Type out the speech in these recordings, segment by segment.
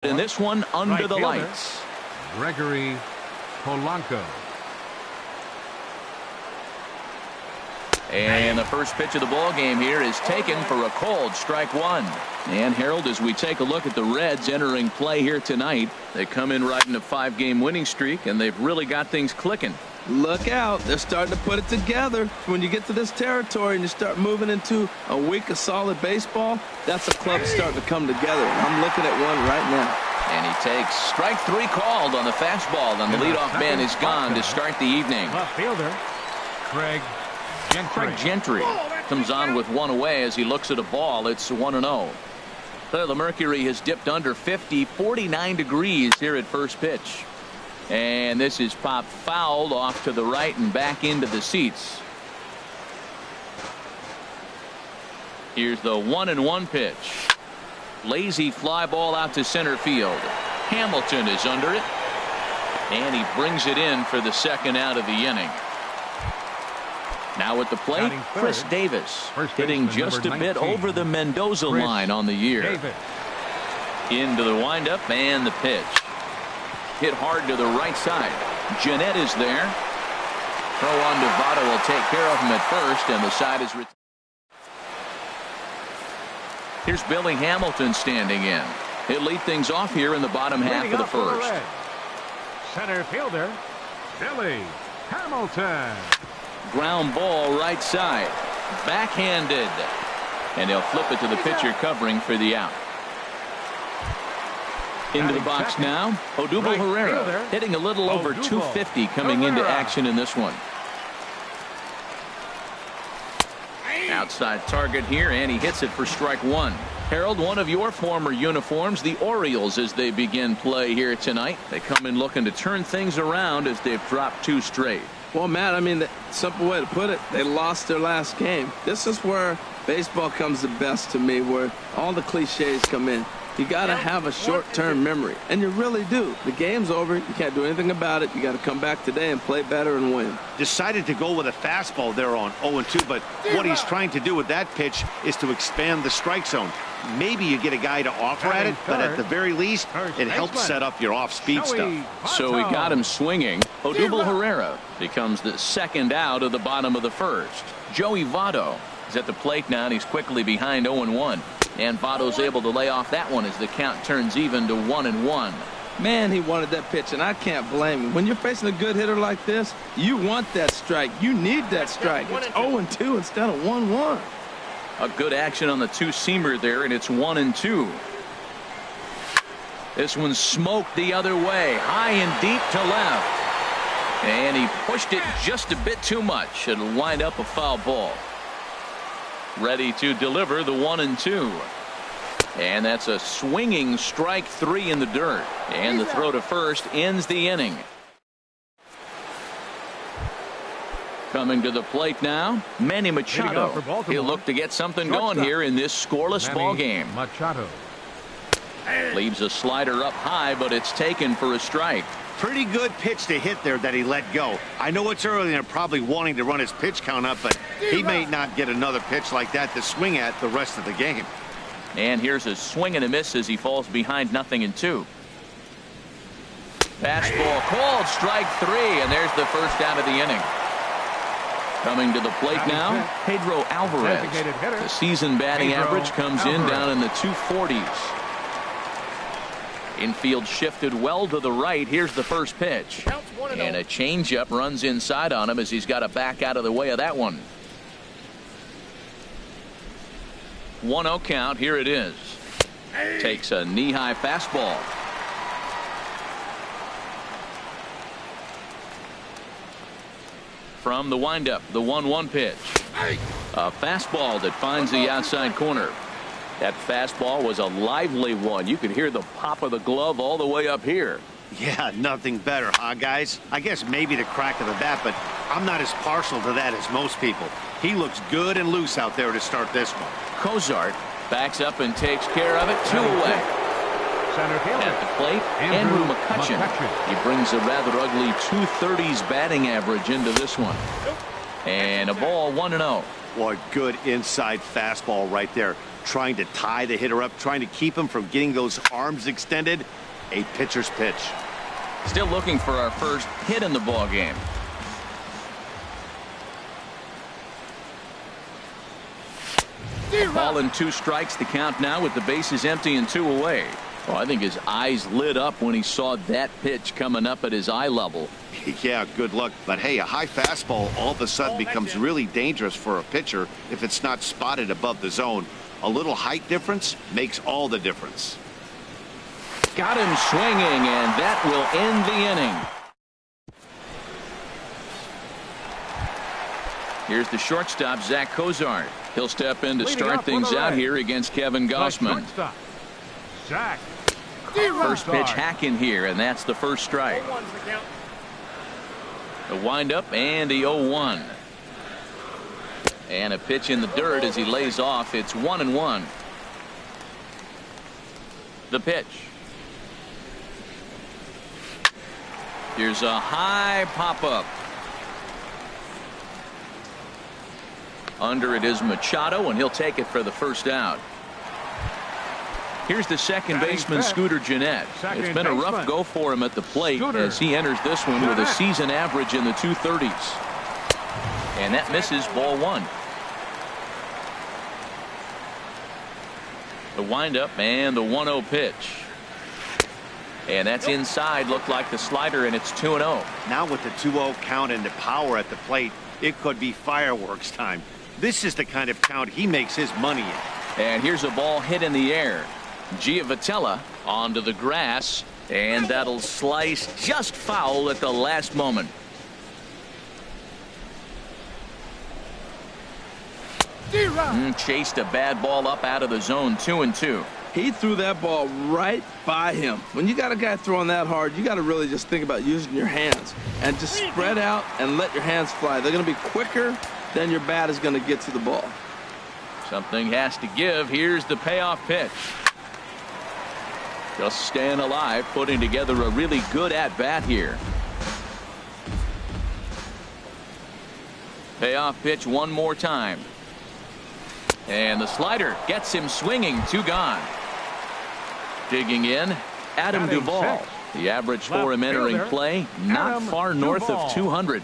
In this one, under the fielder, lights. Gregory Polanco. And the first pitch of the ball game here is taken for a cold strike one. And Harold, as we take a look at the Reds entering play here tonight, they come in riding a 5-game winning streak, and they've really got things clicking. Look out, they're starting to put it together. When you get to this territory and you start moving into a week of solid baseball, that's a club starting to come together. I'm looking at one right now. And he takes strike three called on the fastball, and the leadoff man is gone to start the evening. Left fielder, Craig Gentry comes on with one away as he looks at a ball. It's 1-0. The mercury has dipped under 50, 49 degrees here at first pitch. And this is popped fouled off to the right and back into the seats. Here's the 1-1 pitch. Lazy fly ball out to center field. Hamilton is under it. And he brings it in for the second out of the inning. Now at the plate, Chris Davis, hitting just a bit over the Mendoza line on the year. Into the windup and the pitch. Hit hard to the right side. Jeanette is there. Throw on to Votto will take care of him at first, and the side is. Here's Billy Hamilton standing in. He'll lead things off here in the bottom half of the first. Center fielder, Billy Hamilton. Ground ball right side. Backhanded. And they'll flip it to the pitcher covering for the out. Into the box now, Odubel Herrera hitting a little over 250 coming into action in this one. Outside target here, and he hits it for strike one. Harold, one of your former uniforms, the Orioles, as they begin play here tonight. They come in looking to turn things around as they've dropped 2 straight. Well, Matt, I mean, the simple way to put it, they lost their last game. This is where baseball comes the best to me, where all the cliches come in. You got to have a short-term memory, and you really do. The game's over. You can't do anything about it. You got to come back today and play better and win. Decided to go with a fastball there on 0-2, but what he's trying to do with that pitch is to expand the strike zone. Maybe you get a guy to offer at it, but at the very least, it helps set up your off-speed stuff. So he got him swinging. Odubel Herrera becomes the second out of the bottom of the first. Joey Votto is at the plate now, and he's quickly behind 0-1. And Votto's able to lay off that one as the count turns even to 1-1. Man, he wanted that pitch, and I can't blame him. When you're facing a good hitter like this, you want that strike. You need that strike. It's 0-2 instead of 1-1. A good action on the two-seamer there, and it's 1-2. This one's smoked the other way, high and deep to left. And he pushed it just a bit too much. It'll wind up a foul ball. Ready to deliver the 1-2. And that's a swinging strike 3 in the dirt. And the throw to first ends the inning. Coming to the plate now, Manny Machado. He'll look to get something going here in this scoreless ball game. Machado leaves a slider up high, but it's taken for a strike. Pretty good pitch to hit there that he let go. I know it's early and they're probably wanting to run his pitch count up, but he may not get another pitch like that to swing at the rest of the game. And here's a swing and a miss as he falls behind 0-2. Fastball called, strike 3, and there's the first out of the inning. Coming to the plate now, Pedro Alvarez. The season batting average comes in down in the 240s. Infield shifted well to the right. Here's the first pitch. And a changeup runs inside on him as he's got to back out of the way of that one. 1-0 count. Here it is. Takes a knee-high fastball. From the windup, the 1-1 pitch. A fastball that finds the outside corner. That fastball was a lively one. You could hear the pop of the glove all the way up here. Yeah, nothing better, huh, guys? I guess maybe the crack of the bat, but I'm not as partial to that as most people. He looks good and loose out there to start this one. Cozart backs up and takes care of it. 2 away. At the plate, Andrew McCutchen. He brings a rather ugly 230s batting average into this one. And a ball 1-0. What good inside fastball right there. Trying to tie the hitter up, trying to keep him from getting those arms extended. A pitcher's pitch. Still looking for our first hit in the ball game. Ball and 2 strikes, the count now with the bases empty and 2 away. Oh, I think his eyes lit up when he saw that pitch coming up at his eye level. Yeah, good luck. But hey, a high fastball all of a sudden becomes really dangerous for a pitcher if it's not spotted above the zone. A little height difference makes all the difference. Got him swinging, and that will end the inning. Here's the shortstop, Zach Cozart. He'll step in to start things out here against Kevin Gossman. Zach. First pitch hacking here, and that's the first strike. The windup and the 0-1. And a pitch in the dirt as he lays off. It's 1-1. The pitch. Here's a high pop-up. Under it is Machado, and he'll take it for the first out. Here's the second baseman, Scooter Gennett. It's been a rough go for him at the plate as he enters this one with a season average in the 230s. And that misses, ball 1. The windup and the 1-0 pitch. And that's inside. Looked like the slider, and it's 2-0. Now with the 2-0 count and the power at the plate, it could be fireworks time. This is the kind of count he makes his money in. And here's a ball hit in the air. Giavotella onto the grass, and that'll slice just foul at the last moment. Chased a bad ball up out of the zone. 2-2. He threw that ball right by him. When you got a guy throwing that hard, you got to really just think about using your hands and just spread out and let your hands fly. They're going to be quicker than your bat is going to get to the ball. Something has to give. Here's the payoff pitch. Just staying alive, putting together a really good at-bat here. Payoff pitch one more time. And the slider gets him swinging. 2 gone. Digging in, Adam Duvall. The average for him entering play, not far north of 200.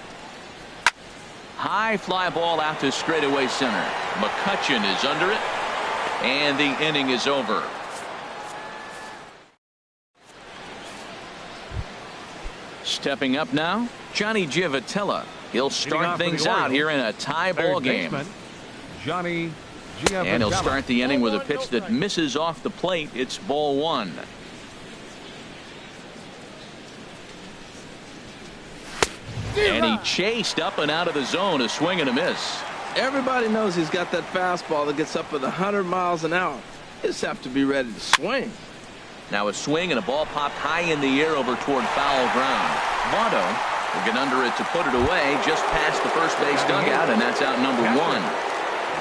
High fly ball out to straightaway center. McCutchen is under it, and the inning is over. Stepping up now, Johnny Giavotella. He'll start things out here in a tie ball game. Johnny Giavotella. And he'll start the inning with a pitch that misses off the plate. It's ball 1. And he chased up and out of the zone, a swing and a miss. Everybody knows he's got that fastball that gets up with 100 miles an hour. You just have to be ready to swing. Now a swing and a ball popped high in the air over toward foul ground. Votto will get under it to put it away just past the first base dugout, and that's out number 1.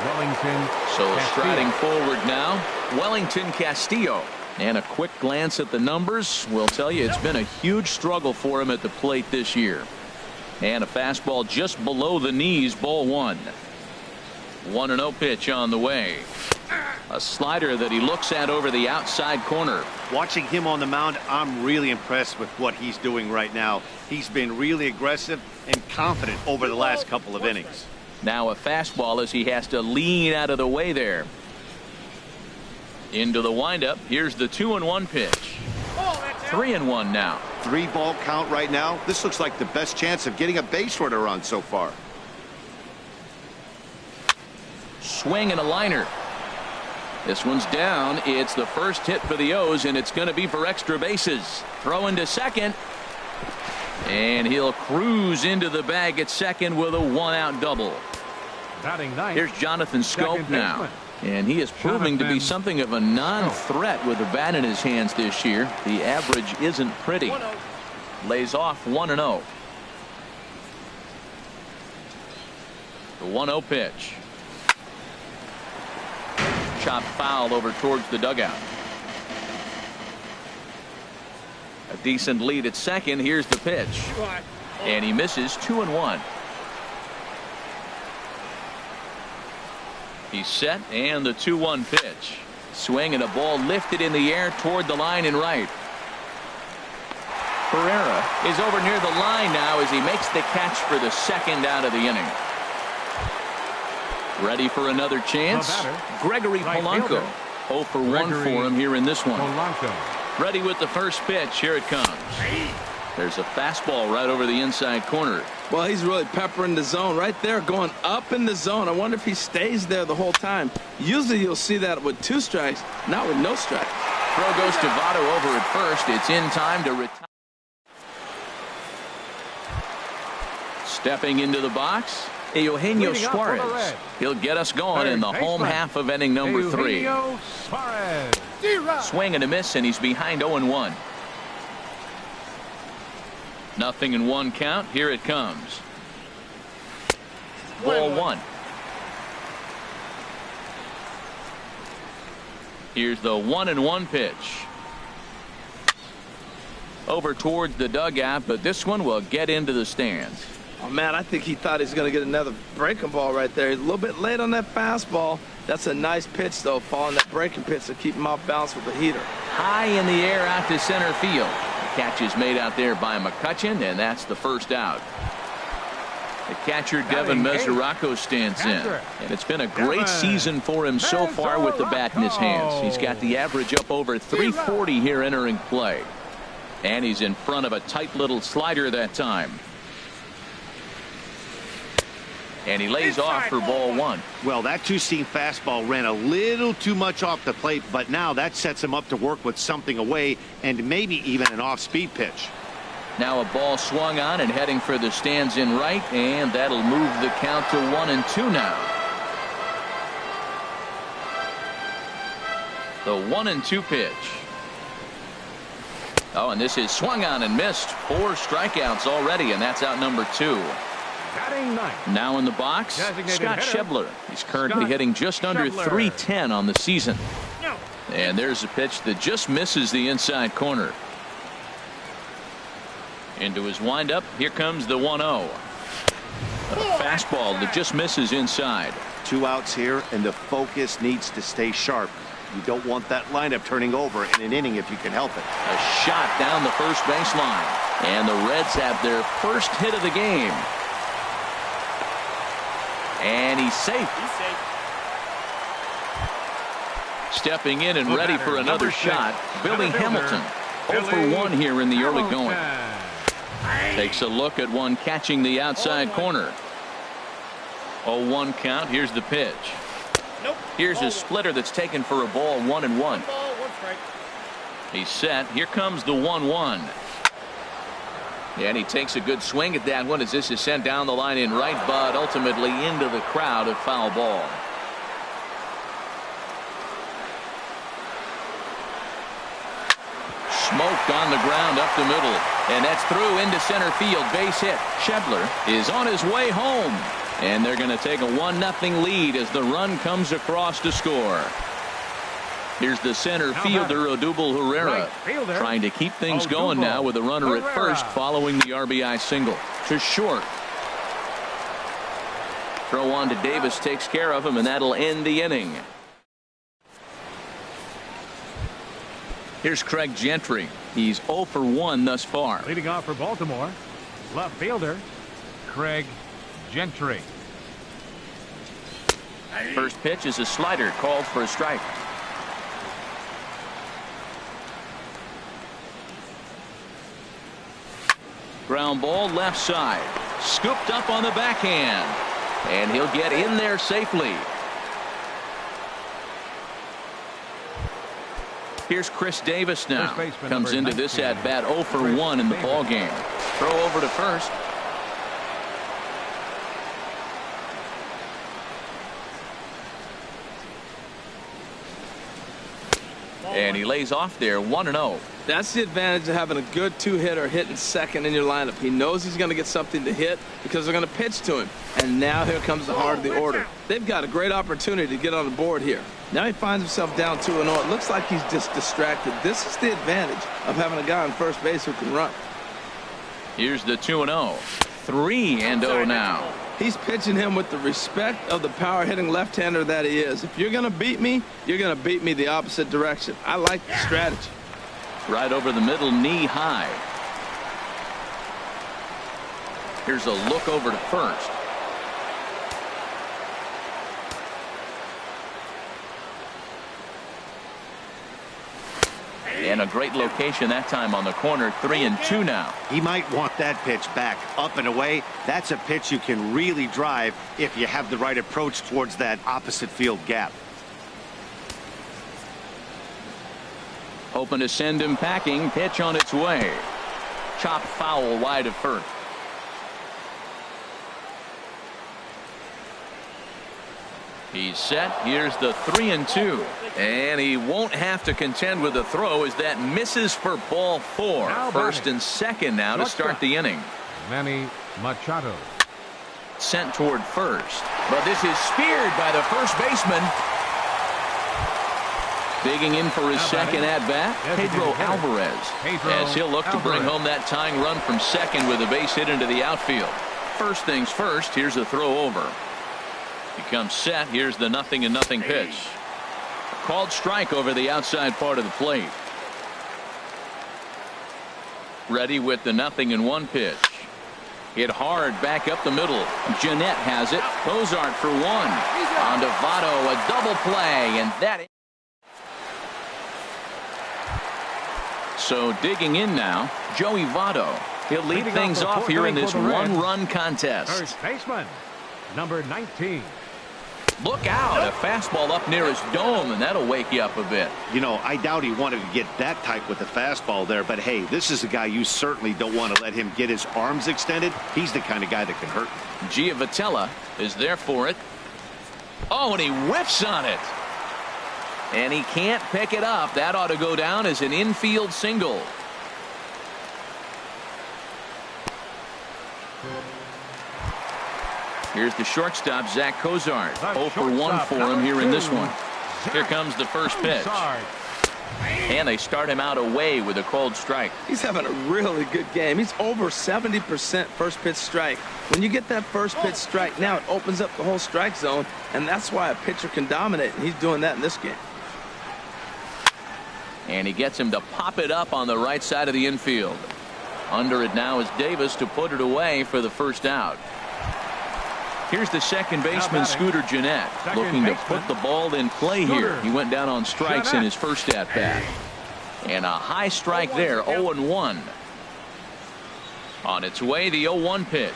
Wellington. So striding forward now, Wellington Castillo. And a quick glance at the numbers will tell you it's been a huge struggle for him at the plate this year. And a fastball just below the knees, ball 1. 1-0 pitch on the way. A slider that he looks at over the outside corner. Watching him on the mound, I'm really impressed with what he's doing right now. He's been really aggressive and confident over the last couple of innings. Now a fastball as he has to lean out of the way there. Into the windup. Here's the 2-1 pitch. 3-1 now. 3-ball count right now. This looks like the best chance of getting a base runner on so far. Swing and a liner. This one's down. It's the first hit for the O's, and it's going to be for extra bases. Throw into second. And he'll cruise into the bag at second with a 1-out double. Here's Jonathan Scope now. And he is proving to be something of a non-threat with the bat in his hands this year. The average isn't pretty. Lays off 1-0. The 1-0 pitch. Chopped foul over towards the dugout. A decent lead at second. Here's the pitch. And he misses. 2-1. He's set, and the 2-1 pitch. Swing and a ball lifted in the air toward the line and right. Herrera is over near the line now as he makes the catch for the second out of the inning. Ready for another chance. Gregory Polanco. 0 for 1 for him here in this one. Ready with the first pitch. Here it comes. There's a fastball right over the inside corner. Well, he's really peppering the zone right there, going up in the zone. I wonder if he stays there the whole time. Usually you'll see that with 2 strikes, not with no strikes. Throw goes to Votto over at first. It's in time to retire. Stepping into the box, Eugenio Suarez. He'll get us going in the home half of inning number 3. Swing and a miss, and he's behind 0-1. 0-1 count. Here it comes. Ball 1. Here's the 1-1 pitch. Over towards the dugout, but this one will get into the stands. Oh, man, I think he thought he was going to get another breaking ball right there. He's a little bit late on that fastball. That's a nice pitch, though, following that breaking pitch to keep him off balance with the heater. High in the air out to center field. The catch is made out there by McCutchen, and that's the first out. The catcher, Devin Mesoraco, stands in. And it's been a great season for him so far with the bat in his hands. He's got the average up over 340 here entering play. And he's in front of a tight little slider that time. And he lays off for ball 1. Well, that two-seam fastball ran a little too much off the plate, but now that sets him up to work with something away and maybe even an off-speed pitch. Now a ball swung on and heading for the stands in right, and that'll move the count to 1-2 now. The 1-2 pitch. Oh, and this is swung on and missed. 4 strikeouts already, and that's out number 2. Now in the box, Scott Schebler. He's currently hitting just under .310 on the season. And there's a pitch that just misses the inside corner. Into his windup, here comes the 1-0. A fastball that just misses inside. 2 outs here, and the focus needs to stay sharp. You don't want that lineup turning over in an inning if you can help it. A shot down the first baseline. And the Reds have their first hit of the game. And he's safe. Stepping in and ready for another shot, Billy Hamilton. 0 for 1 here in the early going. Takes a look at one catching the outside corner. 0-1 count. Here's the pitch. Here's a splitter that's taken for a ball. 1-1. He's set. Here comes the 1-1. And he takes a good swing at that one as this is sent down the line in right, but ultimately into the crowd, a foul ball. Smoked on the ground up the middle, and that's through into center field. Base hit. Schebler is on his way home, and they're going to take a 1-0 lead as the run comes across to score. Here's the center fielder, Odubel Herrera, trying to keep things going now with a runner at first following the RBI single. To short. Throw on to Davis takes care of him, and that'll end the inning. Here's Craig Gentry. He's 0 for 1 thus far. Leading off for Baltimore, left fielder Craig Gentry. First pitch is a slider called for a strike. Ground ball left side. Scooped up on the backhand. And he'll get in there safely. Here's Chris Davis now. Comes into this at bat 0 for 1 in the ball game. Throw over to first. And he lays off there. 1-0. That's the advantage of having a good 2-hitter hitting second in your lineup. He knows he's going to get something to hit because they're going to pitch to him. And now here comes the heart of the order. They've got a great opportunity to get on the board here. Now he finds himself down 2-0. It looks like he's just distracted. This is the advantage of having a guy on first base who can run. Here's the 2-0. 3-0 now. He's pitching him with the respect of the power-hitting left-hander that he is. If you're going to beat me, you're going to beat me the opposite direction. I like the strategy. Right over the middle, knee high. Here's a look over to first. And a great location that time on the corner. 3-2 now. He might want that pitch back, up and away. That's a pitch you can really drive if you have the right approach towards that opposite field gap. Hoping to send him packing. Pitch on its way. Chop foul wide of first. He's set. Here's the 3-2. And he won't have to contend with the throw as that misses for ball 4. First and second now to start the inning. Manny Machado. Sent toward first. But this is speared by the first baseman. Digging in for his second at-bat, Pedro Alvarez. As he'll look to bring home that tying run from second with a base hit into the outfield. First things first, here's a throw over. He comes set. Here's the 0-0 pitch. Called strike over the outside part of the plate. Ready with the 0-1 pitch. Hit hard back up the middle. Jeanette has it. Cozart for one. On to Votto, a double play, and that. So digging in now, Joey Votto. He'll lead things off here in this one-run contest. First baseman, number 19. Look out, a fastball up near his dome, and that'll wake you up a bit. You know, I doubt he wanted to get that tight with the fastball there, but hey, this is a guy you certainly don't want to let him get his arms extended. He's the kind of guy that can hurt. Giavotella is there for it. Oh, and he whiffs on it. And he can't pick it up. That ought to go down as an infield single. Here's the shortstop, Zach Cozart. 0 for 1 for him here in this one. Here comes the first pitch. And they start him out away with a called strike. He's having a really good game. He's over 70% first pitch strike. When you get that first pitch strike, now it opens up the whole strike zone, and that's why a pitcher can dominate, and he's doing that in this game. And he gets him to pop it up on the right side of the infield. Under it now is Davis to put it away for the first out. Here's the second baseman, Scooter Jeanette, looking to put the ball in play here. He went down on strikes in his first at-bat. And a high strike there, 0-1. On its way, the 0-1 pitch.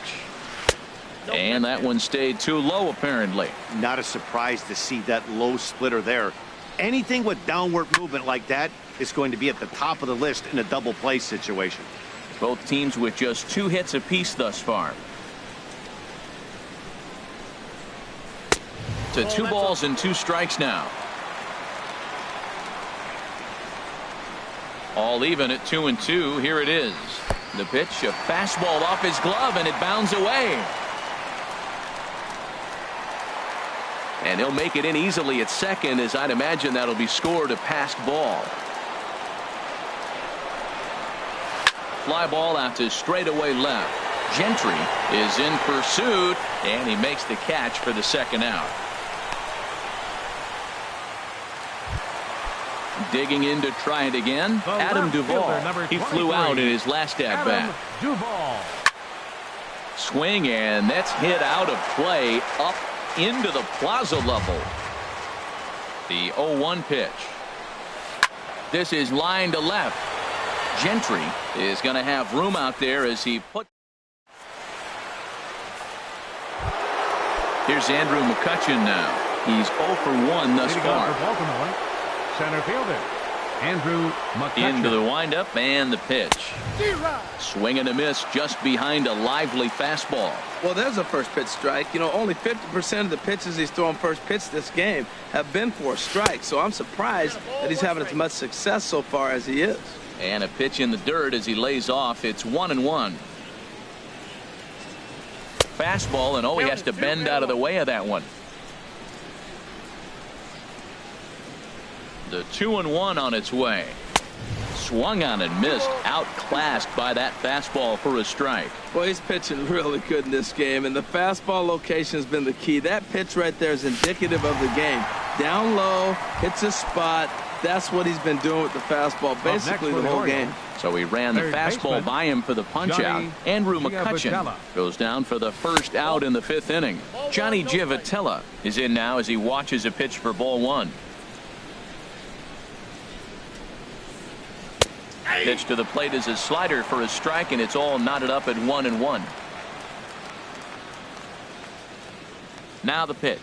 And that one stayed too low, apparently. Not a surprise to see that low splitter there. Anything with downward movement like that is going to be at the top of the list in a double play situation. Both teams with just 2 hits apiece thus far. To 2 balls and 2 strikes now. All even at 2-2. Here it is. The pitch, a fastball off his glove, and it bounds away. And he'll make it in easily at second, as I'd imagine that'll be scored a passed ball. Fly ball out to straightaway left. Gentry is in pursuit, and he makes the catch for the second out. Digging in to try it again, Adam Duvall. He flew out in his last at-bat. Swing, and that's hit out of play up into the plaza level. The 0-1 pitch. This is line to left. Gentry is going to have room out there as he put. Here's Andrew McCutchen now. He's 0 for 1 thus far. Center fielder Andrew McCutchen. Into the windup and the pitch. Swing and a miss just behind a lively fastball. Well, there's a first pitch strike. You know, only 50% of the pitches he's throwing first pitch this game have been for a strike. So I'm surprised that he's having as much success so far as he is. And a pitch in the dirt as he lays off. It's 1-1. Fastball, and he has to bend out of the way of that one. The 2-1 on its way. swung on and missed, outclassed by that fastball for a strike. Well, he's pitching really good in this game, and the fastball location has been the key. That pitch right there is indicative of the game. Down low, hits a spot. That's what he's been doing with the fastball basically the whole game. So he ran the fastball by him for the punch-out. Andrew McCutchen goes down for the first out in the 5th inning. Johnny Giavotella is in now as he watches a pitch for ball 1. Pitch to the plate is a slider for a strike, and it's all knotted up at 1-1. Now the pitch.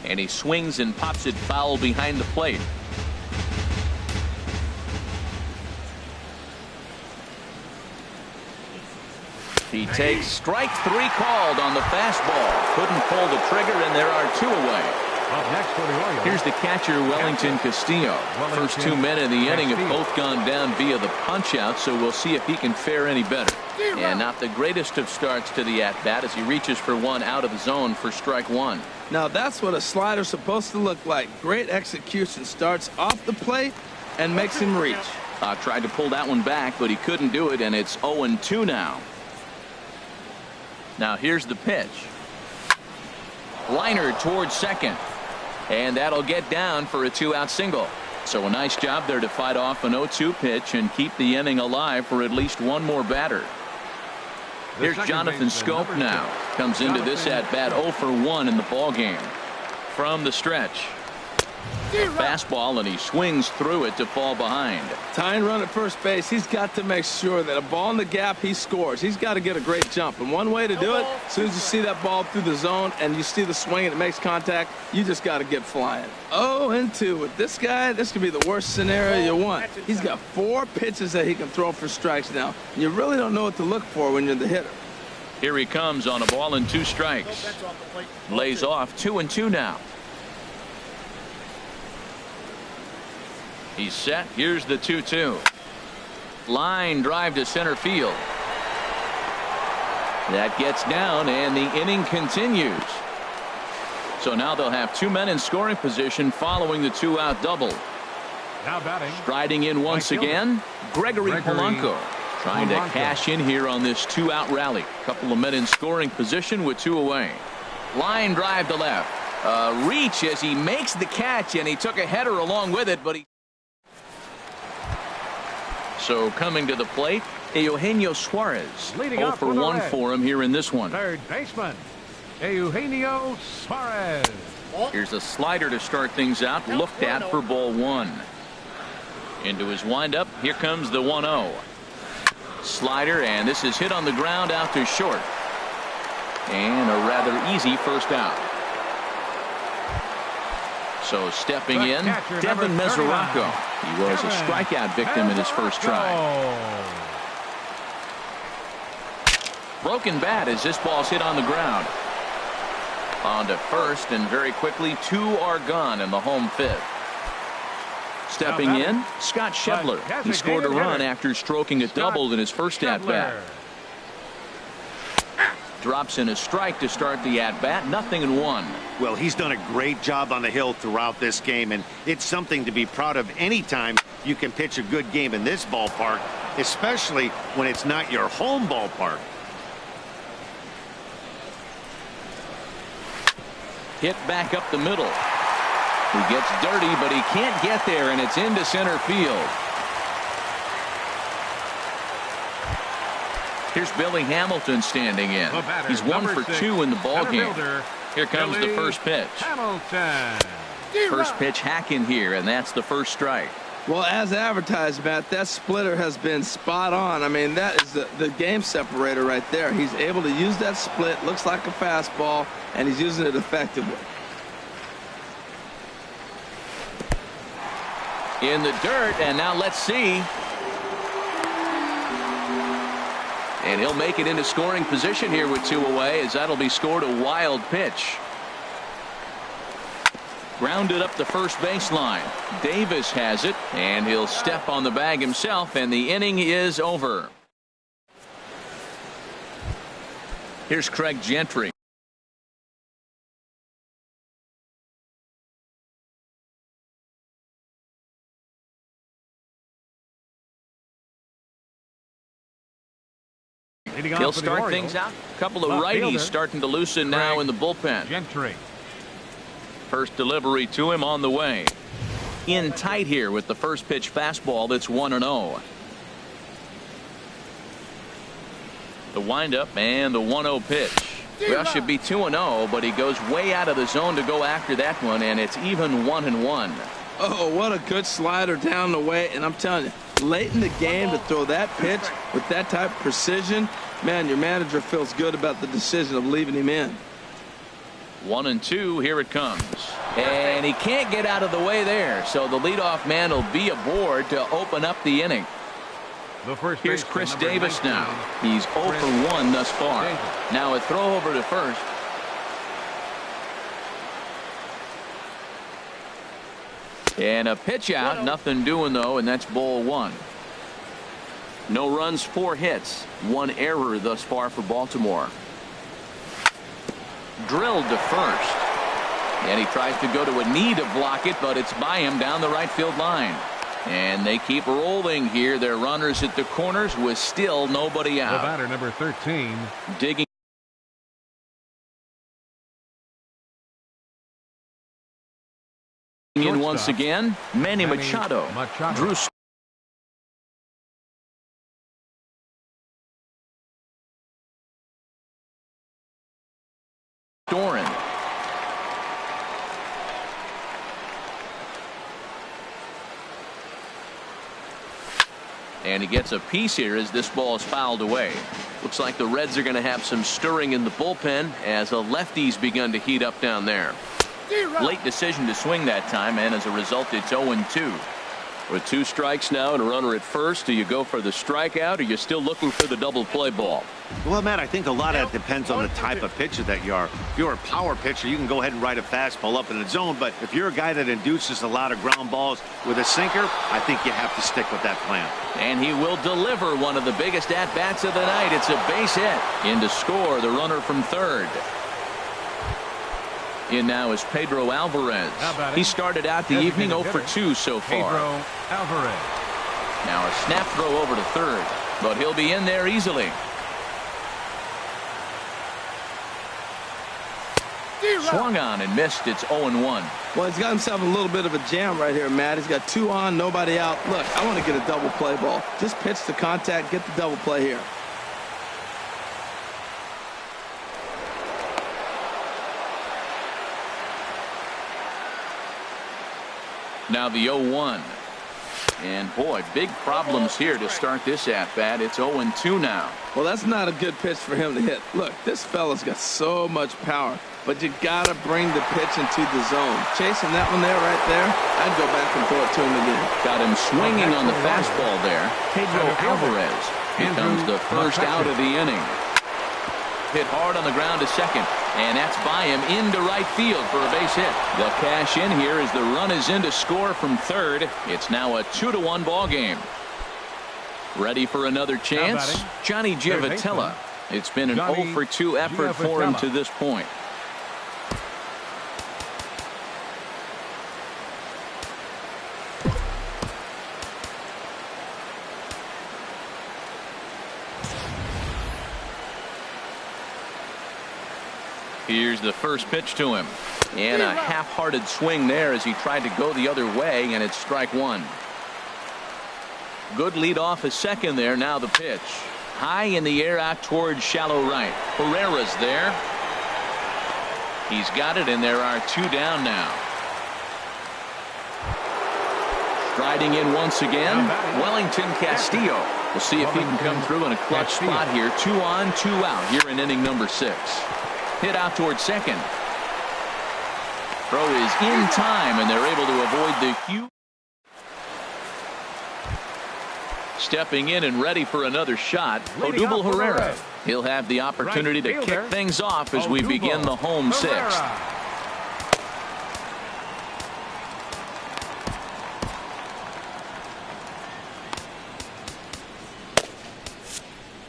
And he swings and pops it foul behind the plate. He takes strike 3 called on the fastball. Couldn't pull the trigger, and there are 2 away. Up next for the Orioles. Here's the catcher, Wellington Castillo. First 2 men in the inning have both gone down via the punch-out, so we'll see if he can fare any better. And not the greatest of starts to the at-bat as he reaches for one out of the zone for strike 1. Now that's what a slider's supposed to look like. Great execution. Starts off the plate and makes him reach. Tried to pull that one back, but he couldn't do it, and it's 0-2 now. Now here's the pitch. Liner towards second. And that'll get down for a 2-out single. So a nice job there to fight off an 0-2 pitch and keep the inning alive for at least one more batter. Here's Jonathan Scope now. Comes into this at-bat 0 for 1 in the ballgame. From the stretch. Fastball, and he swings through it to fall behind. Tying run at first base. He's got to make sure that a ball in the gap, he scores. He's got to get a great jump. And one way to do it, as soon as you see that ball through the zone and you see the swing and it makes contact, you just got to get flying. 0-2 with this guy. This could be the worst scenario you want. He's got 4 pitches that he can throw for strikes now. You really don't know what to look for when you're the hitter. Here he comes on a ball and 2 strikes. Lays off 2-2 now. He's set. Here's the 2-2. Line drive to center field. That gets down, and the inning continues. So now they'll have 2 men in scoring position following the 2-out double. Now batting. Striding in once again, Gregory Polanco. Trying to cash in here on this 2-out rally. Couple of men in scoring position with 2 away. Line drive to left. Reach as he makes the catch, and he took a header along with it, but he. So coming to the plate, Eugenio Suarez. 0 for 1 for him here in this one. Third baseman, Eugenio Suarez. Here's a slider to start things out. Looked at for ball 1. Into his windup. Here comes the 1-0. Slider, and this is hit on the ground out to short. And a rather easy first out. So stepping in, Devin Mesoraco. He was a strikeout victim in his first try. Broken bat as this ball's hit on the ground. On to first, and very quickly 2 are gone in the home 5th. Stepping in, Scott Schebler. He scored a run after stroking a double in his first at-bat. Drops in a strike to start the at-bat. 0-1. Well, he's done a great job on the hill throughout this game, and it's something to be proud of anytime you can pitch a good game in this ballpark, especially when it's not your home ballpark. Hit back up the middle. He gets dirty, but he can't get there, and it's into center field. Here's Billy Hamilton standing in. He's 1 for 2 in the ballgame. Here comes the first pitch. First pitch hacking here, and that's the first strike. Well, as advertised, Matt, that splitter has been spot on. I mean, that is the game separator right there. He's able to use that split. Looks like a fastball, and he's using it effectively. In the dirt, and now let's see. And he'll make it into scoring position here with 2 away, as that'll be scored a wild pitch. Grounded up the first baseline. Davis has it, and he'll step on the bag himself, and the inning is over. Here's Craig Gentry. Leading off He'll for the start Orioles, things out. A couple of left righties fielder, starting to loosen now Craig in the bullpen. Gentry. First delivery to him on the way. In tight here with the first pitch fastball that's 1-0. The windup and the 1-0 pitch. Well, should be 2-0, but he goes way out of the zone to go after that one, and it's even 1-1. Oh, what a good slider down the way. And I'm telling you, late in the game to throw that pitch with that type of precision, man, your manager feels good about the decision of leaving him in. 1-2, here it comes. And he can't get out of the way there, so the leadoff man will be aboard to open up the inning. The first Here's baseman, Chris number Davis 19. now. He's 0 for 1 thus far. Davis. Now a throw over to first. And a pitch out. Nothing doing, though, and that's ball 1. No runs, 4 hits. 1 error thus far for Baltimore. Drilled to first. And he tries to go to a knee to block it, but it's by him down the right field line. And they keep rolling here. Their runners at the corners with still nobody The out. batter, number 13. Digging in once Shortstop, again, Manny Manny Machado. Machado. Drew Storen. And he gets a piece here as this ball is fouled away. Looks like the Reds are going to have some stirring in the bullpen as a lefty's begun to heat up down there. Late decision to swing that time, and as a result, it's 0-2. With 2 strikes now and a runner at first, do you go for the strikeout or you're still looking for the double play ball? Well, Matt, I think a lot of that depends on the type of pitcher that you are. If you're a power pitcher, you can go ahead and ride a fastball up in the zone. But if you're a guy that induces a lot of ground balls with a sinker, I think you have to stick with that plan. And he will deliver one of the biggest at-bats of the night. It's a base hit. In to score the runner from third. In now is Pedro Alvarez. He started out the evening 0 for 2 so far. Pedro Alvarez. Now a snap throw over to third, but he'll be in there easily. Swung on and missed. It's 0-1. Well, he's got himself a little bit of a jam right here, Matt. He's got 2 on, nobody out. Look, I want to get a double play ball. Just pitch the contact, get the double play here. Now the 0-1. And boy, big problems here to start this at-bat. It's 0-2 now. Well, that's not a good pitch for him to hit. Look, this fella's got so much power, but you got to bring the pitch into the zone. Chasing that one there, right there, I'd go back and throw it to him again. Got him swinging on the fastball there. Pedro Alvarez becomes the first out of the inning. Hit hard on the ground to second, and that's by him into right field for a base hit. They'll cash in here as the run is in to score from third. It's now a 2-1 ball game. Ready for another chance? Johnny Giavotella. It's been an 0 for 2 effort for him to this point. Here's the first pitch to him. And a half-hearted swing there as he tried to go the other way, and it's strike 1. Good lead off a second there. Now the pitch. High in the air out towards shallow right. Herrera's there. He's got it, and there are 2 down now. Striding in once again, Wellington Castillo. We'll see if he can come through in a clutch spot here. 2 on, 2 out here in inning number 6. Hit out towards second. Throw is in time, and they're able to avoid the huge. Stepping in and ready for another shot, Odubel Herrera. He'll have the opportunity to kick things off as we begin the home 6th.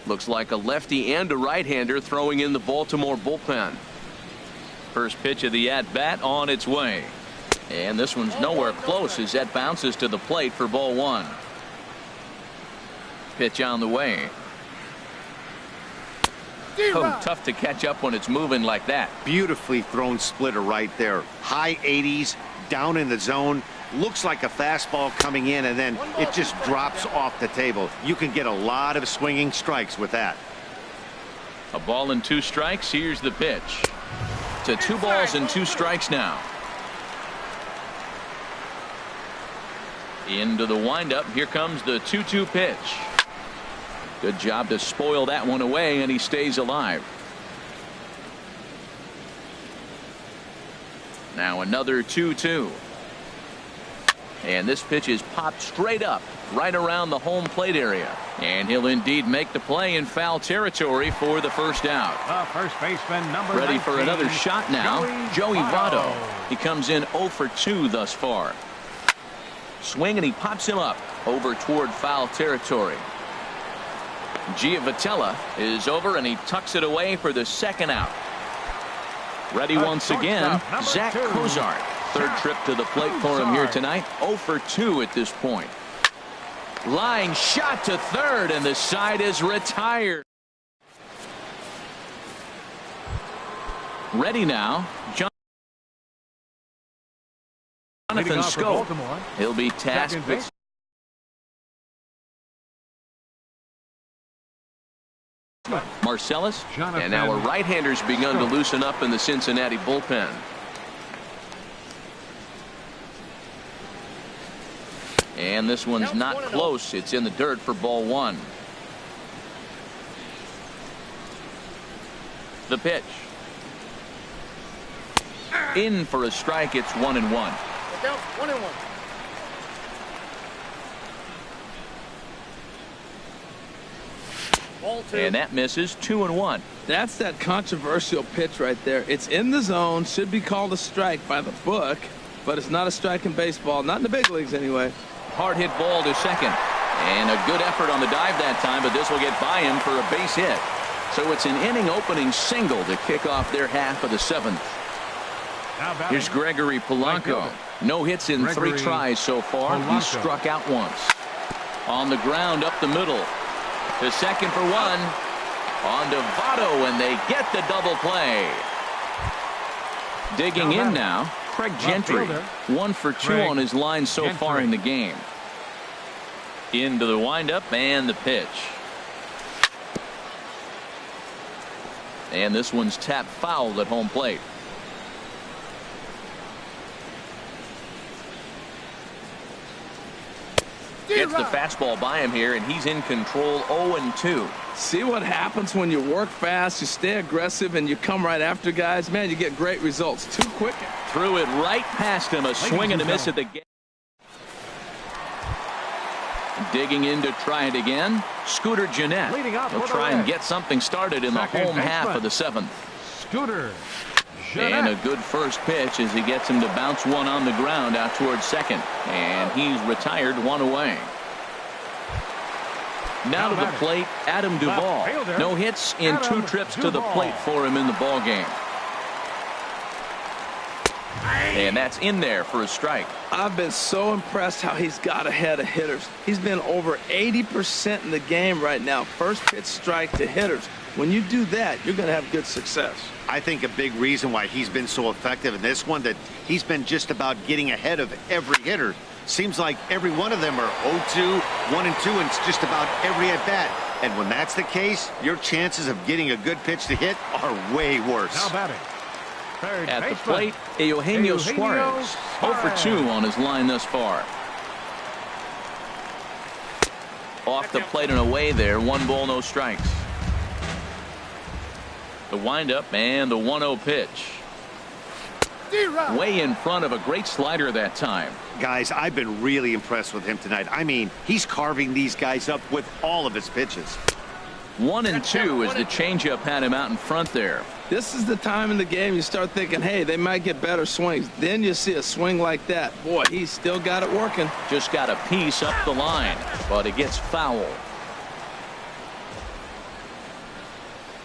Looks like a lefty and a right-hander throwing in the Baltimore bullpen. First pitch of the at-bat on its way. And this one's nowhere close as that bounces to the plate for ball 1. Pitch on the way. Oh, tough to catch up when it's moving like that. Beautifully thrown splitter right there. High 80s, down in the zone. Looks like a fastball coming in, and then it just drops off the table. You can get a lot of swinging strikes with that. A ball and 2 strikes. Here's the pitch. To 2 balls and 2 strikes now. Into the windup. Here comes the 2-2 pitch. Good job to spoil that one away, and he stays alive. Now another 2-2. And this pitch is popped straight up right around the home plate area. And he'll indeed make the play in foul territory for the first out. First baseman, number Ready 19, for another shot now. Joey Votto. He comes in 0 for 2 thus far. Swing, and he pops him up over toward foul territory. Giavotella is over, and he tucks it away for the second out. Ready once again, Zach Cozart. Third trip to the plate for him here tonight. 0 for 2 at this point. Line shot to third, and the side is retired. Ready now, Jonathan Scope. He'll be tasked with Marcellus, and now a right-hander's begun to loosen up in the Cincinnati bullpen. And this one's not close. It's in the dirt for ball 1. The pitch. In for a strike. It's 1-1. 1-1. And that misses. 2-1. That's that controversial pitch right there. It's in the zone, should be called a strike by the book, but it's not a strike in baseball, not in the big leagues anyway. Hard hit ball to second, and a good effort on the dive that time, but this will get by him for a base hit. So it's an inning opening single to kick off their half of the 7th. Here's Gregory Polanco. No hits in 3 tries so far. He's struck out once. On the ground up the middle. To second for 1. On to Votto, and they get the double play. Digging in now, Craig Gentry. 1 for 2 on his line so far in the game. Into the windup and the pitch. And this one's tapped foul at home plate. Gets the fastball by him here, and he's in control. 0-2. See what happens when you work fast, you stay aggressive, and you come right after guys? Man, you get great results. Too quick. Threw it right past him. A swing and a miss at the gate. Digging in to try it again. Scooter Gennett. He'll try and get something started in the home half of the 7th. Scooter And a good first pitch as he gets him to bounce one on the ground out towards second. And he's retired 1 away. Now to the plate, Adam Duvall. No hits in 2 trips to the plate for him in the ball game. And that's in there for a strike. I've been so impressed how he's got ahead of hitters. He's been over 80% in the game right now. First pitch strike to hitters. When you do that, you're going to have good success. I think a big reason why he's been so effective in this one, that he's been just about getting ahead of every hitter. Seems like every one of them are 0-2, 1-2, and it's just about every at-bat. And when that's the case, your chances of getting a good pitch to hit are way worse. Now batting. At the plate, Eugenio Suarez. 0 for 2 on his line thus far. Off the plate and away there. 1 ball, no strikes. The windup and the 1-0 pitch. Way in front of a great slider that time. Guys, I've been really impressed with him tonight. I mean, he's carving these guys up with all of his pitches. 1-2 as the changeup had him out in front there. This is the time in the game you start thinking, hey, they might get better swings. Then you see a swing like that. Boy, he's still got it working. Just got a piece up the line, but it gets foul.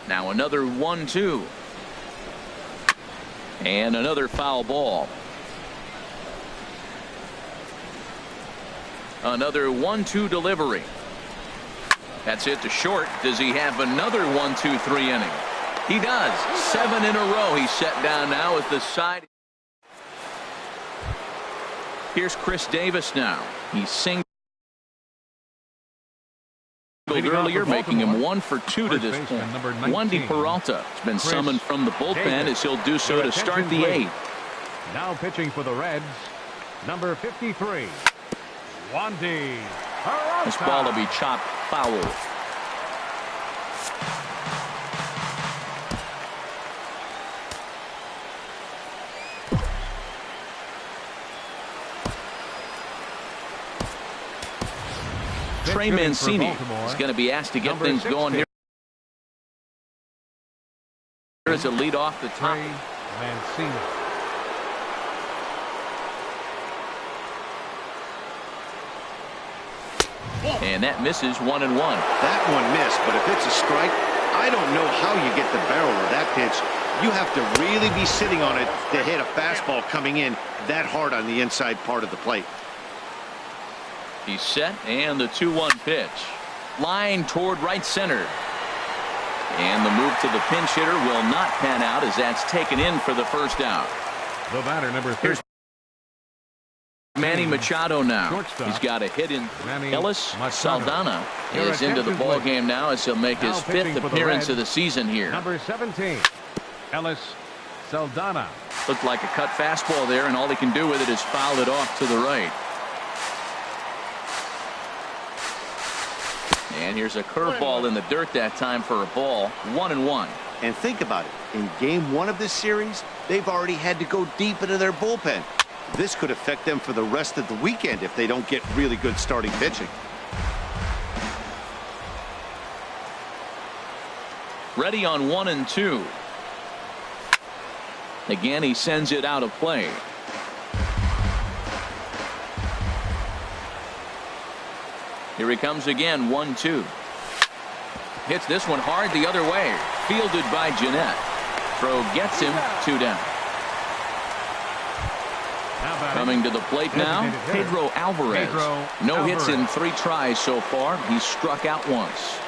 Now another 1-2. And another foul ball. Another 1-2 delivery. That's it to short. Does he have another 1-2-3 inning? He does. 7 in a row. He's set down now at the side. Here's Chris Davis now. He's singled earlier, making him 1 for 2 to this point. Wandy Peralta has been summoned from the bullpen as he'll do so to start the 8th. Now pitching for the Reds, number 53, Wandy Peralta. This ball will be chopped foul. Trey Mancini is going to be asked to get things going here. Here's a lead off the top. Mancini. And that misses 1-1. That one missed, but if it's a strike, I don't know how you get the barrel of that pitch. You have to really be sitting on it to hit a fastball coming in that hard on the inside part of the plate. He's set, and the 2-1 pitch. Line toward right center. And the move to the pinch hitter will not pan out as that's taken in for the first out. The batter, number 3. Manny Machado now. Shortstop. He's got a hit in. Ellis Saldana is into the ball game now as he'll make his 5th appearance of the season here. Number 17, Ellis Saldana. Looked like a cut fastball there, and all he can do with it is foul it off to the right. And here's a curveball in the dirt that time for a ball. 1-1. And think about it. In game 1 of this series, they've already had to go deep into their bullpen. This could affect them for the rest of the weekend if they don't get really good starting pitching. Ready on 1-2. Again, he sends it out of play. Here he comes again, 1-2. Hits this one hard the other way. Fielded by Jeanette. Throw gets him 2 down. Coming to the plate now, Pedro Alvarez. No hits in 3 tries so far. He's struck out once.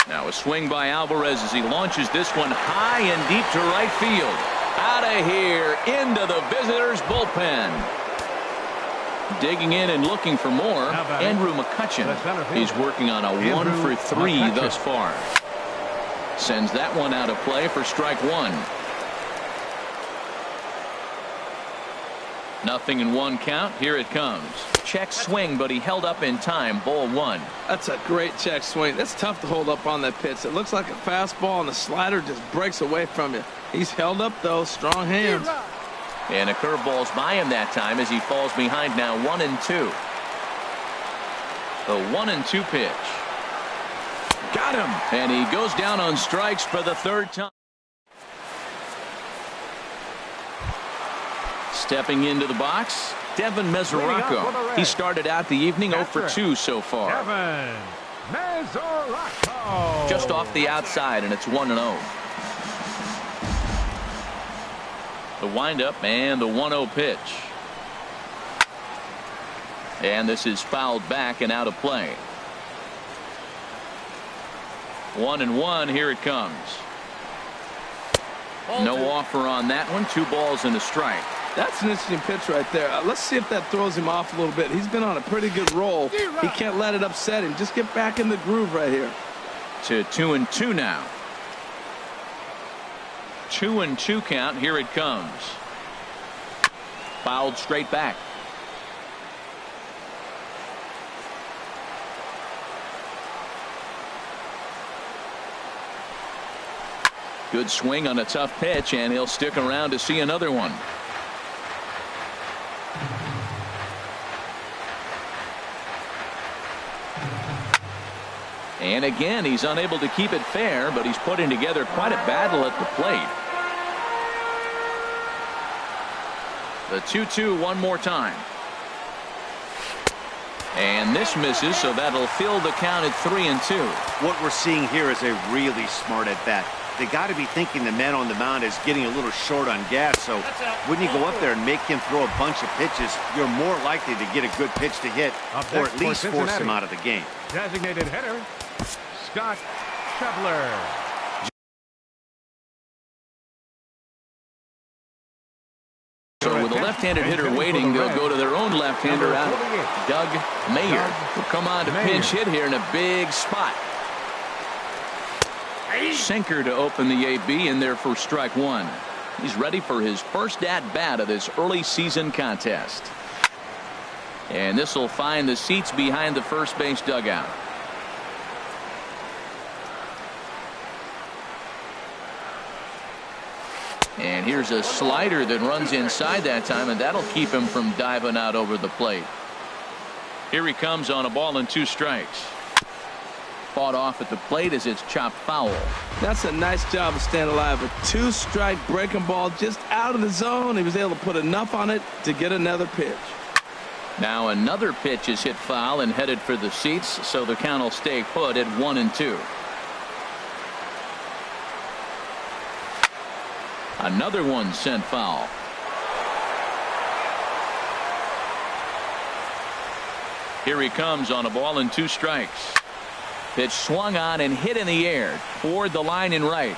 Now a swing by Alvarez as he launches this one high and deep to right field. Out of here into the visitors' bullpen. Digging in and looking for more, Andrew McCutchen. He's working on a 1 for 3 thus far. Sends that one out of play for strike 1. 0-1 count. Here it comes. Check swing, but he held up in time. Ball 1. That's a great check swing. That's tough to hold up on that pitch. It looks like a fastball, and the slider just breaks away from you. He's held up, though. Strong hands. And a curveball's by him that time as he falls behind now 1-2. The 1-2 pitch. Got him. And he goes down on strikes for the 3rd time. Stepping into the box, Devin Mesoraco. He started out the evening 0 for 2 so far. Devin Mesoraco. Just off the outside, and it's 1-0. The windup and the 1-0 pitch. And this is fouled back and out of play. 1-1. Here it comes. No offer on that one. 2 balls and a strike. That's an interesting pitch right there. Let's see if that throws him off a little bit. He's been on a pretty good roll. He can't let it upset him. Just get back in the groove right here. To 2-2 now. 2-2 count. Here it comes. Fouled straight back. Good swing on a tough pitch, and he'll stick around to see another one. And again, he's unable to keep it fair, but he's putting together quite a battle at the plate. The 2-2 one more time. And this misses, so that'll fill the count at 3-2. What we're seeing here is a really smart at bat. They got to be thinking the man on the mound is getting a little short on gas, so when you go up there and make him throw a bunch of pitches, you're more likely to get a good pitch to hit, or at least force him out of the game. Designated hitter, Scott Scheffler. So with a left-handed hitter waiting, they'll go to their own left-hander out. Doug Mayer will come on to pinch hit here in a big spot. Sinker to open the AB in there for strike one. He's ready for his first at-bat of this early season contest. And this will find the seats behind the first base dugout. And here's a slider that runs inside that time, and that'll keep him from diving out over the plate. Here he comes on a ball and 2 strikes. Fought off at the plate as it's chopped foul. That's a nice job of staying alive. A 2-strike breaking ball just out of the zone. He was able to put enough on it to get another pitch. Now another pitch is hit foul and headed for the seats, so the count will stay put at 1-2. Another one sent foul. Here he comes on a ball and 2 strikes. Pitch swung on and hit in the air toward the line and right.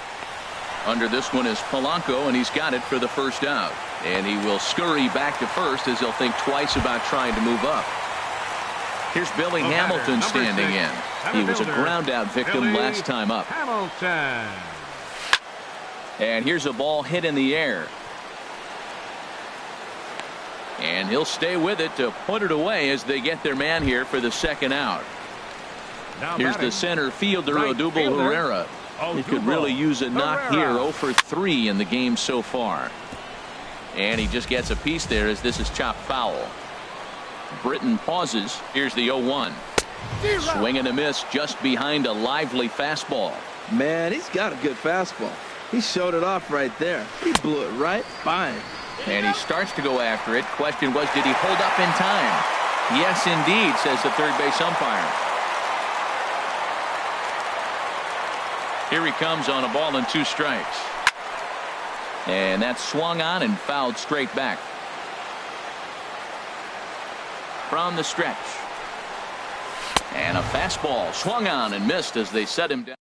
Under this one is Polanco, and he's got it for the first out. And he will scurry back to first as he'll think twice about trying to move up. Here's Billy Hamilton standing in. He was a ground out victim last time up. Hamilton. And here's a ball hit in the air. And he'll stay with it to put it away as they get their man here for the second out. Here's the center fielder, Odubel Herrera. He could really use a knock here. 0 for 3 in the game so far. And he just gets a piece there as this is chopped foul. Britton pauses. Here's the 0-1. Swing and a miss just behind a lively fastball. Man, he's got a good fastball. He showed it off right there. He blew it right by him. And he starts to go after it. Question was, did he hold up in time? Yes, indeed, says the third base umpire. Here he comes on a ball and 2 strikes. And that's swung on and fouled straight back. From the stretch. And a fastball swung on and missed as they set him down.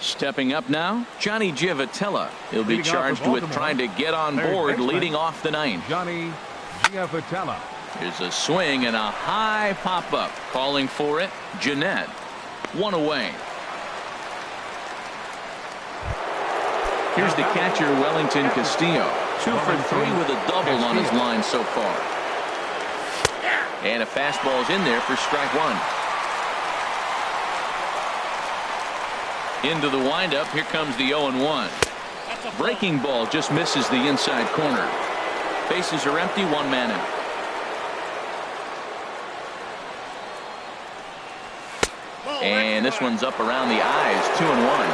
Stepping up now, Johnny Giavotella. He'll be charged with trying to get on board leading off the ninth. Johnny Giavotella. Here's a swing and a high pop-up. Calling for it, Jeanette. 1 away. Here's the catcher, Wellington Castillo. 2 for 3 with a double on his line so far. And a fastball's in there for strike 1. Into the windup. Here comes the 0-1. Breaking ball just misses the inside corner. Bases are empty. 1 man out. And this one's up around the eyes. 2-1.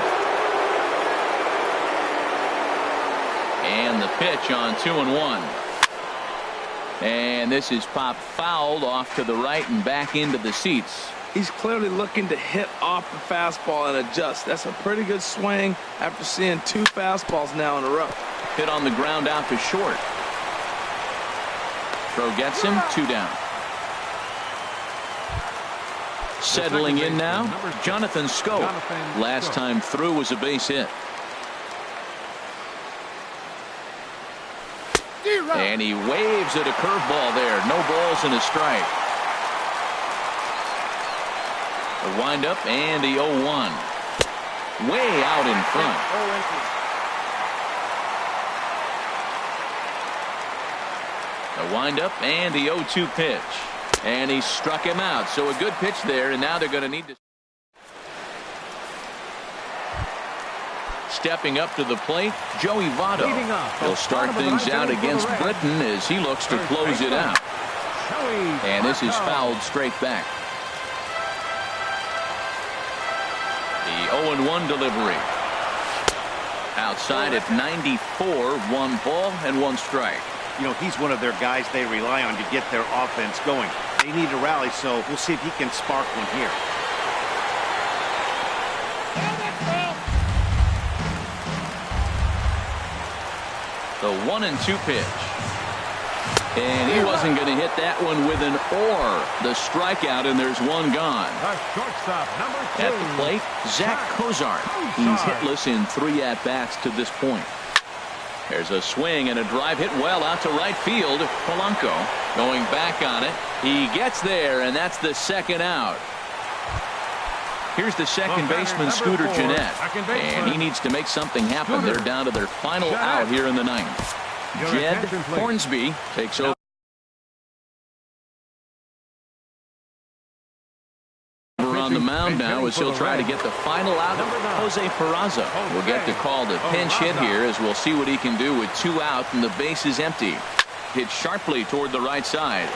And the pitch on 2-1. And this is popped fouled off to the right and back into the seats. He's clearly looking to hit off the fastball and adjust. That's a pretty good swing after seeing 2 fastballs now in a row. Hit on the ground out to short. Throw gets him. 2 down. Settling in now, Jonathan Schoop. Last time through was a base hit. And he waves at a curveball there. No balls and a strike. The windup and the 0-1. Way out in front. The windup and the 0-2 pitch. And he struck him out. So a good pitch there, and now they're going to need to. Stepping up to the plate, Joey Votto. He'll start things out against Britton as he looks to close it out. And this is fouled straight back. The 0-1 delivery. Outside at 94, 1 ball and 1 strike. You know, he's one of their guys they rely on to get their offense going. They need a rally, so we'll see if he can spark one here. The 1-2 pitch. And he wasn't going to hit that one with an or. The strikeout, and there's one gone. The shortstop, number 2. At the plate, Zach Cozart. He's hitless in 3 at-bats to this point. There's a swing and a drive hit well out to right field. Polanco going back on it. He gets there, and that's the second out. Here's the second baseman, Scooter Gennett. And he needs to make something happen. They're down to their final out here in the ninth. Jed Hornsby takes over on the mound now as he'll try to get the final out of Jose Peraza. Will get to call the pinch hit here as we'll see what he can do with 2 out and the base is empty. Hit sharply toward the right side.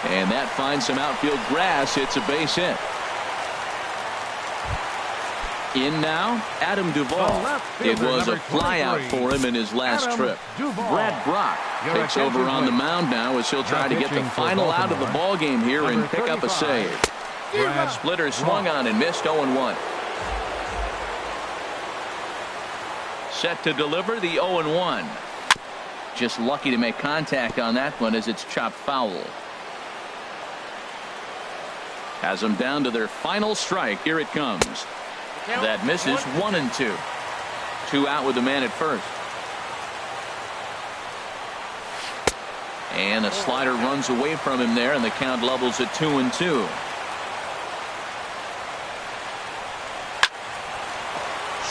And that finds some outfield grass. It's a base hit. In now, Adam Duvall. It was a flyout for him in his last trip. Brad Brock takes over on the mound now as he'll try to get the final out of the ball game here and pick up a save. Splitter swung on and missed 0-1. Set to deliver the 0-1. Just lucky to make contact on that one as it's chopped foul. Has them down to their final strike. Here it comes. That misses 1-2. 2 out with the man at first. And a slider runs away from him there, and the count levels at 2-2.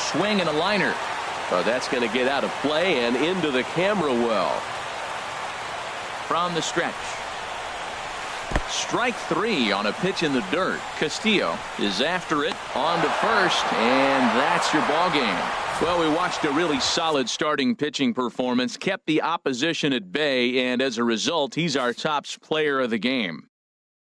Swing and a liner. Oh, that's going to get out of play and into the camera well. From the stretch. Strike 3 on a pitch in the dirt. Castillo is after it on to first, and that's your ball game. Well, we watched a really solid starting pitching performance, kept the opposition at bay, and as a result, he's our top player of the game.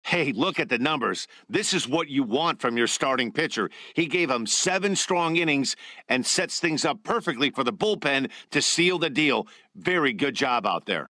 Hey, look at the numbers. This is what you want from your starting pitcher. He gave him 7 strong innings and sets things up perfectly for the bullpen to seal the deal. Very good job out there.